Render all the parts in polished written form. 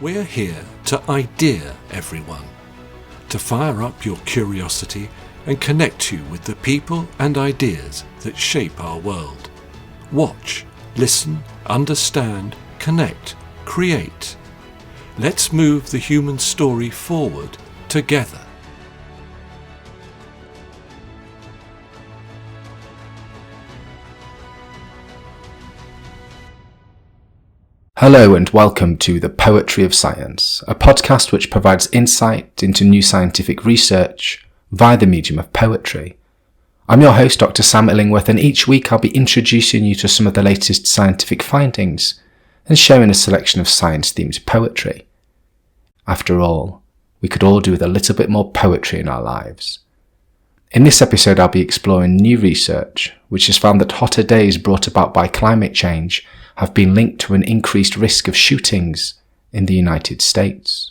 We're here to idea everyone, to fire up your curiosity and connect you with the people and ideas that shape our world. Watch, listen, understand, connect, create. Let's move the human story forward together. Hello and welcome to The Poetry of Science, a podcast which provides insight into new scientific research via the medium of poetry. I'm your host, Dr. Sam Illingworth, and each week I'll be introducing you to some of the latest scientific findings and sharing a selection of science-themed poetry. After all, we could all do with a little bit more poetry in our lives. In this episode I'll be exploring new research which has found that hotter days brought about by climate change have been linked to an increased risk of shootings in the United States.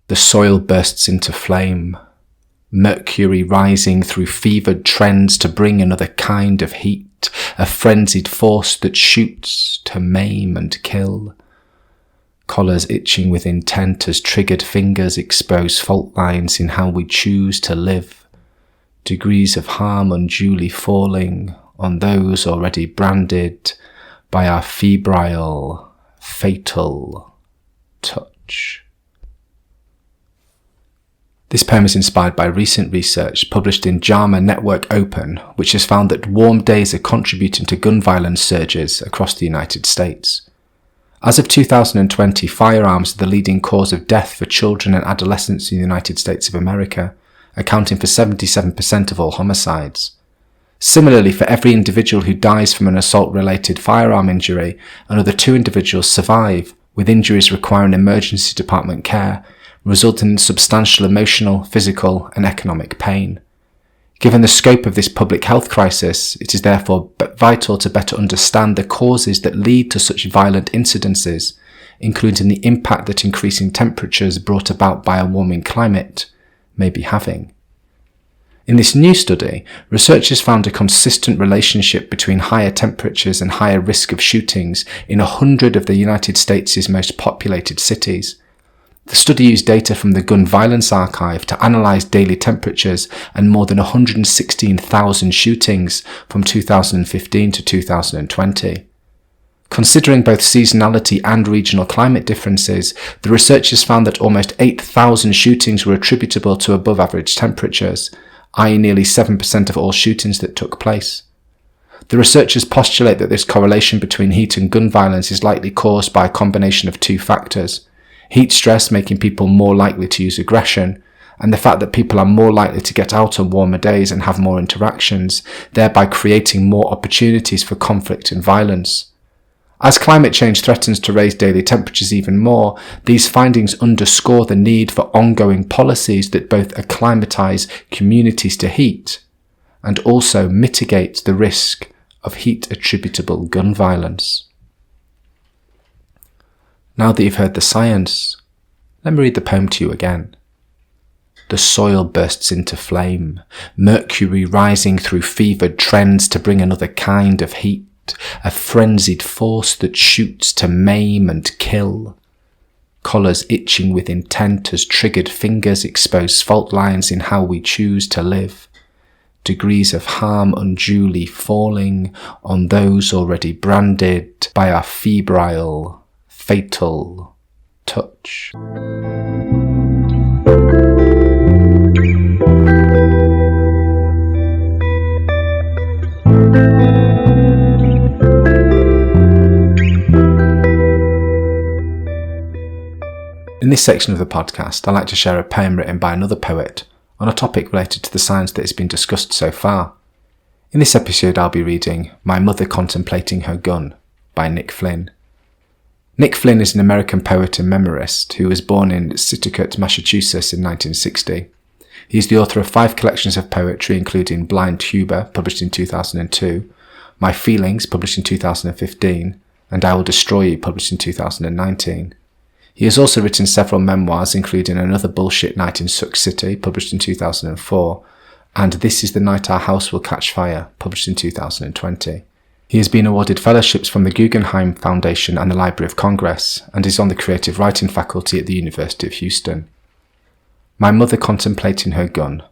The soil bursts into flame, mercury rising through fevered trends to bring another kind of heat, a frenzied force that shoots to maim and kill. Collars itching with intent as triggered fingers expose fault lines in how we choose to live, degrees of harm unduly falling on those already branded by our febrile, fatal touch. This poem is inspired by recent research published in JAMA Network Open, which has found that warm days are contributing to gun violence surges across the United States. As of 2020, firearms are the leading cause of death for children and adolescents in the United States of America, accounting for 77% of all homicides. Similarly, for every individual who dies from an assault-related firearm injury, another 2 individuals survive, with injuries requiring emergency department care, resulting in substantial emotional, physical and economic pain. Given the scope of this public health crisis, it is therefore vital to better understand the causes that lead to such violent incidences, including the impact that increasing temperatures brought about by a warming climate may be having. In this new study, researchers found a consistent relationship between higher temperatures and higher risk of shootings in 100 of the United States' most populated cities. The study used data from the Gun Violence Archive to analyse daily temperatures and more than 116,000 shootings from 2015 to 2020. Considering both seasonality and regional climate differences, the researchers found that almost 8,000 shootings were attributable to above average temperatures, i.e. nearly 7% of all shootings that took place. The researchers postulate that this correlation between heat and gun violence is likely caused by a combination of 2 factors: heat stress making people more likely to use aggression, and the fact that people are more likely to get out on warmer days and have more interactions, thereby creating more opportunities for conflict and violence. As climate change threatens to raise daily temperatures even more, these findings underscore the need for ongoing policies that both acclimatise communities to heat and also mitigate the risk of heat-attributable gun violence. Now that you've heard the science, let me read the poem to you again. The soil bursts into flame, mercury rising through fevered trends to bring another kind of heat, a frenzied force that shoots to maim and kill. Collars itching with intent as triggered fingers expose fault lines in how we choose to live, degrees of harm unduly falling on those already branded by our febrile, fatal touch. In this section of the podcast, I like to share a poem written by another poet on a topic related to the science that has been discussed so far. In this episode, I'll be reading My Mother Contemplating Her Gun by Nick Flynn. Nick Flynn is an American poet and memoirist who was born in Sittikuit, Massachusetts in 1960. He is the author of 5 collections of poetry, including Blind Tuba, published in 2002, My Feelings, published in 2015, and I Will Destroy You, published in 2019. He has also written several memoirs, including Another Bullshit Night in Suck City, published in 2004, and This is the Night Our House Will Catch Fire, published in 2020. He has been awarded fellowships from the Guggenheim Foundation and the Library of Congress, and is on the creative writing faculty at the University of Houston. My Mother Contemplating Her Gun,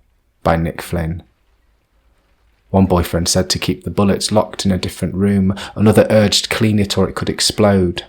by Nick Flynn. One boyfriend said to keep the bullets locked in a different room, another urged clean it or it could explode.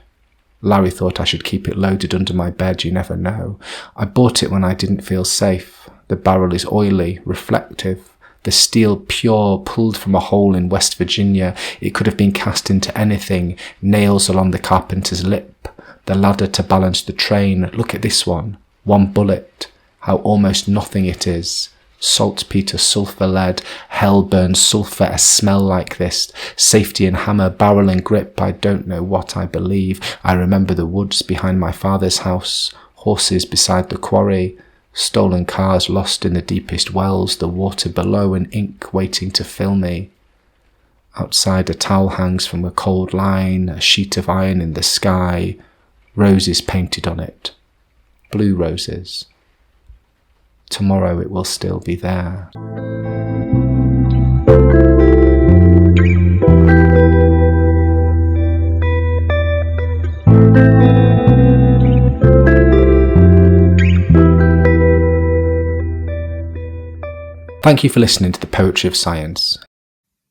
Larry thought I should keep it loaded under my bed, you never know. I bought it when I didn't feel safe. The barrel is oily, reflective. The steel pure, pulled from a hole in West Virginia. It could have been cast into anything. Nails along the carpenter's lip. The ladder to balance the train. Look at this one. One bullet. How almost nothing it is. Saltpeter, sulphur, lead, hell burns sulphur, a smell like this. Safety and hammer, barrel and grip, I don't know what I believe. I remember the woods behind my father's house, horses beside the quarry, stolen cars lost in the deepest wells, the water below and ink waiting to fill me. Outside a towel hangs from a cold line, a sheet of iron in the sky, roses painted on it, blue roses. Tomorrow it will still be there. Thank you for listening to the Poetry of Science.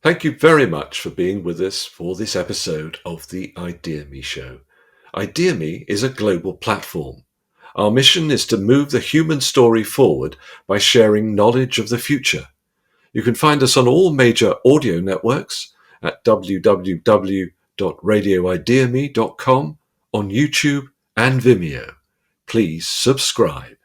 Thank you very much for being with us for this episode of the ideaXme show. ideaXme is a global platform. Our mission is to move the human story forward by sharing knowledge of the future. You can find us on all major audio networks at www.radioideaXme.com, on YouTube and Vimeo. Please subscribe.